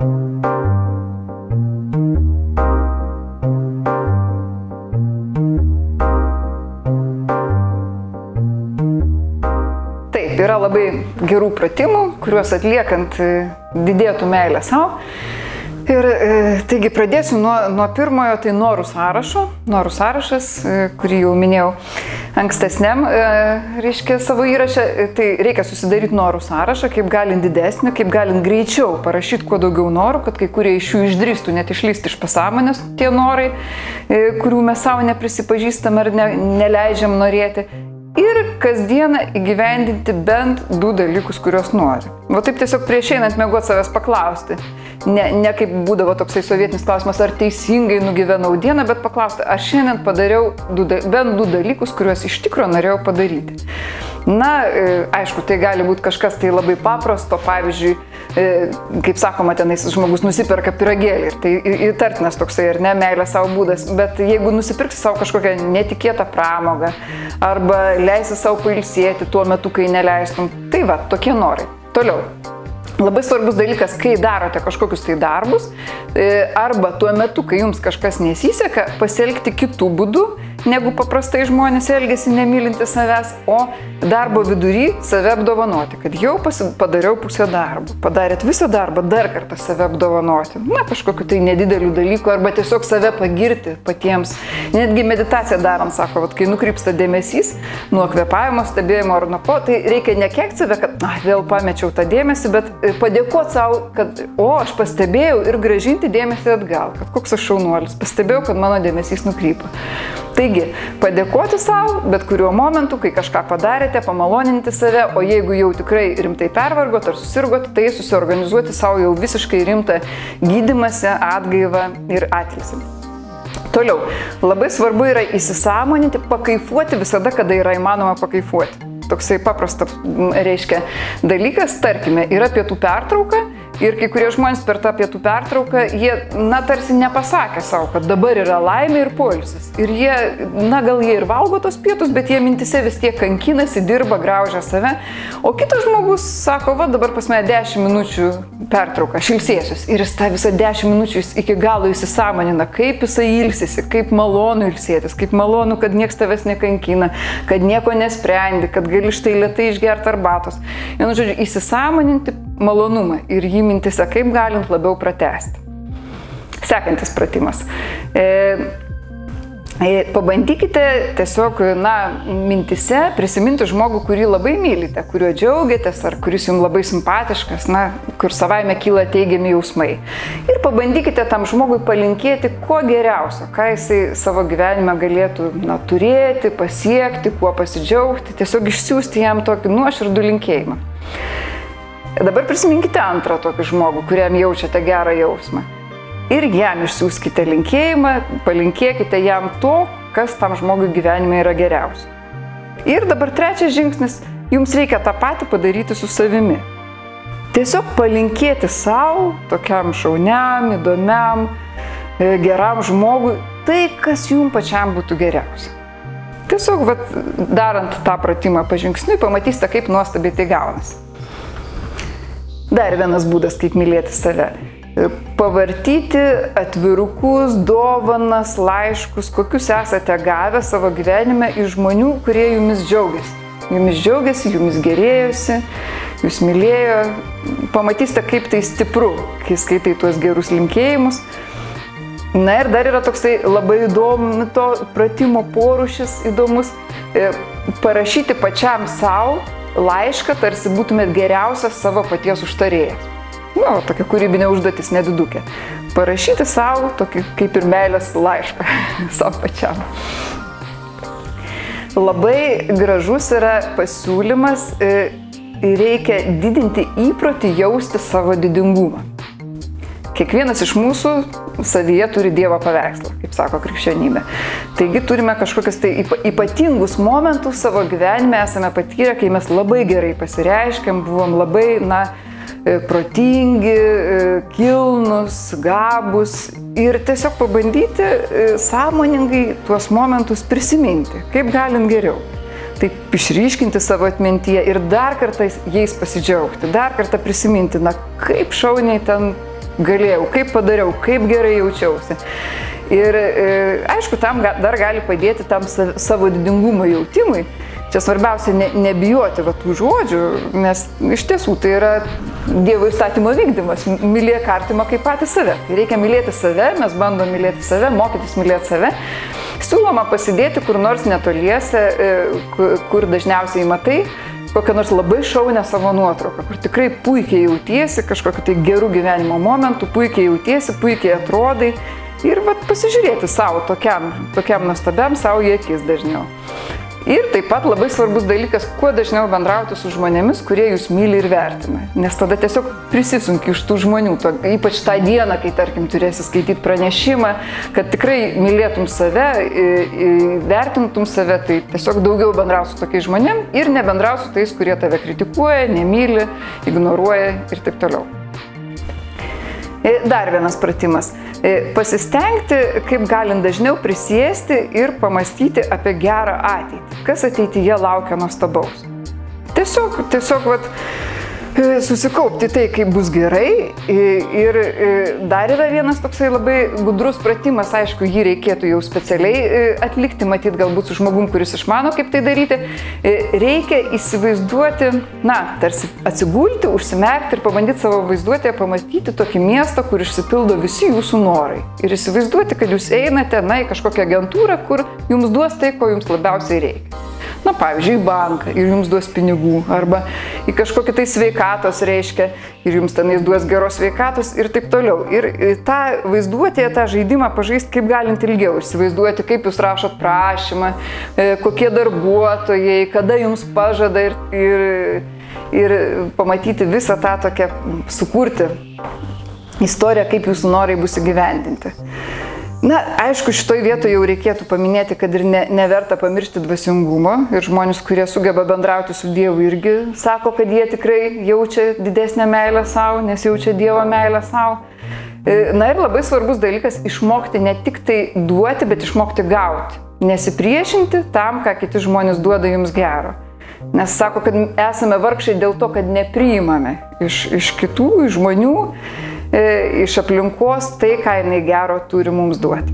Taip, yra labai gerų pratimų, kuriuos atliekant didėtų meilė savo. Ir taigi pradėsiu nuo pirmojo, tai norų sąrašo. Norų sąrašas, kurį jau minėjau ankstesniam, reiškia savo įrašę, tai reikia susidaryti norų sąrašą, kaip galint didesnį, kaip galint greičiau parašyti kuo daugiau norų, kad kai kurie iš jų išdrįstų net išlysti iš pasąmonės tie norai, kurių mes savo neprisipažįstam ar neleidžiam norėti. Ir kasdieną įgyvendinti bent 2 dalykus, kuriuos nori. Va taip tiesiog prieš einant miegoti savęs paklausti. Ne kaip būdavo toksai sovietinis klausimas, ar teisingai nugyvenau dieną, bet paklausti, ar šiandien padariau bent 2 dalykus, kuriuos iš tikro norėjau padaryti. Na, aišku, tai gali būti kažkas tai labai paprasto, pavyzdžiui, kaip sakoma, tenais žmogus nusiperka pyragėlį ir tai įtartinas toksai, ar ne, meilė savo būdas, bet jeigu nusipirksi savo kažkokią netikėtą pramogą arba leisi savo pailsėti tuo metu, kai neleistum, tai va, tokie norai. Toliau. Labai svarbus dalykas, kai darote kažkokius tai darbus, arba tuo metu, kai jums kažkas nesiseka, pasielgti kitų būdų, negu paprastai žmonės elgiasi nemylinti savęs, o darbo vidury save apdovanoti, kad jau padariau pusę darbo, padarėt visą darbą, dar kartą save apdovanoti, na, kažkokiu tai nedidelių dalykų, arba tiesiog save pagirti patiems. Netgi meditaciją darom, sako, vat, kai nukrypsta dėmesys nuo kvėpavimo, stebėjimo ar nuo ko, tai reikia nekeikt save, kad vėl pamečiau tą dėmesį, bet padėkoti savo, kad aš pastebėjau ir grąžinti dėmesį atgal, kad koks aš šaunuolis, pastebėjau, kad mano dėmesys nukrypo. Taigi, padėkoti savo, bet kuriuo momentu, kai kažką padarėte, pamaloninti save, o jeigu jau tikrai rimtai pervargot ar susirgot, tai susiorganizuoti savo jau visiškai rimtą gydymąsi, atgaivą ir atilsį. Toliau, labai svarbu yra įsisąmoninti, pakaifuoti visada, kada yra įmanoma pakaifuoti. Toksai paprastas, reiškia, dalykas, tarkime, yra pietų pertrauka ir kai kurie žmonės per tą pietų pertrauką, jie, na, tarsi nepasakė savo, kad dabar yra laimė ir poilsis. Ir jie, na, gal jie ir valgo tos pietus, bet jie mintise vis tiek kankinasi, dirba, graužia save. O kitas žmogus sako, va, dabar pas mane 10 minučių pertrauka, aš ilsėsiuos. Ir jis tą visą 10 minučių iki galo įsisąmonina, kaip jisai ilsisi, kaip malonu ilsėtis, kaip malonu, kad nieks tavęs nekankina, kad nieko nesprendi, kad gali štai lėtai išgerti arbatos. Vienu žodžiu, įsisąmoninti malonumą ir jį mintise, kaip galint labiau pratęsti. Sekantis pratimas. Pabandykite tiesiog, na, mintise prisiminti žmogų, kurį labai mylite, kuriuo džiaugiatės, ar kuris jums labai simpatiškas, na, kur savaime kyla teigiami jausmai. Ir pabandykite tam žmogui palinkėti kuo geriausio, ką jisai savo gyvenime galėtų, na, turėti, pasiekti, kuo pasidžiaugti, tiesiog išsiųsti jam tokį nuoširdų linkėjimą. Dabar prisiminkite antrą tokį žmogų, kuriam jaučiate gerą jausmą. Ir jam išsiųskite linkėjimą, palinkėkite jam to, kas tam žmogui gyvenime yra geriausia. Ir dabar trečias žingsnis, jums reikia tą patį padaryti su savimi. Tiesiog palinkėti savo, tokiam šauniam, įdomiam, geram žmogui, tai, kas jums pačiam būtų geriausia. Tiesiog, vat, darant tą pratimą pažingsniui, pamatysite, kaip nuostabiai tai gaunasi. Dar vienas būdas, kaip mylėti save. Pavartyti atvirukus, dovanas, laiškus, kokius esate gavę savo gyvenime iš žmonių, kurie jumis džiaugiasi. Jumis džiaugiasi, jumis gerėjosi, jūs mylėjo. Pamatysite, kaip tai stipru, kai skaitai tuos gerus linkėjimus. Na ir dar yra toksai labai įdomus to pratimo porūšis įdomus. Parašyti pačiam savo laišką, tarsi būtumėt geriausias savo paties užtarėjas. Na, tokia kūrybinė užduotis, nedidukė. Parašyti savo tokį kaip ir meilės laišką savo pačiam. Labai gražus yra pasiūlymas, reikia didinti įprotį jausti savo didingumą. Kiekvienas iš mūsų savyje turi Dievo paveikslą, kaip sako krikščionybė. Taigi turime kažkokius tai ypatingus momentus savo gyvenime esame patyrę, kai mes labai gerai pasireiškėm, buvom labai, na, protingi, kilnus, gabus ir tiesiog pabandyti sąmoningai tuos momentus prisiminti, kaip galint geriau. Taip išryškinti savo atmintyje ir dar kartą jais pasidžiaugti, dar kartą prisiminti, na, kaip šauniai ten galėjau, kaip padariau, kaip gerai jaučiausi. Ir aišku, tam dar gali padėti tam savo didingumo jautimui. Čia svarbiausia nebijoti tų žodžių, nes iš tiesų tai yra Dievo įstatymo vykdymas. Mylėk artimą kaip patį save. Tai reikia mylėti save, mes bandom mylėti save, mokytis mylėti save. Siūloma pasidėti kur nors netoliese, kur dažniausiai matai kokią nors labai šaunę savo nuotrauką, kur tikrai puikiai jautiesi, kažkokiu tai gerų gyvenimo momentų, puikiai jautiesi, puikiai atrodai. Ir pasižiūrėti savo tokiam nuostabiam savo į akis dažniau. Ir taip pat labai svarbus dalykas, kuo dažniau bendrauti su žmonėmis, kurie jūs myli ir vertina. Nes tada tiesiog prisisunki iš tų žmonių, ypač tą dieną, kai, tarkim, turėsi skaityti pranešimą, kad tikrai mylėtum save, vertintum save, tai tiesiog daugiau bendrausi su tokiais žmonėm ir nebendrausi su tais, kurie tave kritikuoja, nemyli, ignoruoja ir taip toliau. Dar vienas pratimas. Pasistengti, kaip galint dažniau prisėsti ir pamastyti apie gerą ateitį. Kas ateityje laukia nuostabaus. Tiesiog susikaupti tai, kaip bus gerai. Ir dar yra vienas toksai labai gudrus pratimas, aišku, jį reikėtų jau specialiai atlikti, matyti galbūt su žmogum, kuris išmano, kaip tai daryti. Reikia įsivaizduoti, tarsi atsigulti, užsimerkti ir pabandyti savo vaizduotėje pamatyti tokį miestą, kur išsipildo visi jūsų norai. Ir įsivaizduoti, kad jūs einate į kažkokią agentūrą, kur jums duos tai, ko jums labiausiai reikia. Pavyzdžiui, į banką ir jums duos pinigų, arba į kažkokį tai sveikatos reiškia ir jums tenais duos geros sveikatos ir taip toliau. Ir tą vaizduotėje, tą žaidimą pažaisti kaip galint ilgiau, įsivaizduoti, kaip jūs rašot prašymą, kokie darbuotojai, kada jums pažada ir pamatyti visą tą tokią, sukurti istoriją, kaip jūsų norai bus įgyvendinti. Aišku, šitoj vietoje jau reikėtų paminėti, kad ir neverta pamiršti dvasingumo ir žmonės, kurie sugeba bendrauti su Dievu, irgi sako, kad jie tikrai jaučia didesnę meilę savo, nes jaučia Dievo meilę savo. Ir labai svarbus dalykas išmokti ne tik tai duoti, bet išmokti gauti. Nesipriešinti tam, ką kiti žmonės duoda jums gero. Nes sako, kad esame vargšai dėl to, kad nepriimame iš kitų, iš žmonių, iš aplinkos tai, ką jinai gero turi mums duoti.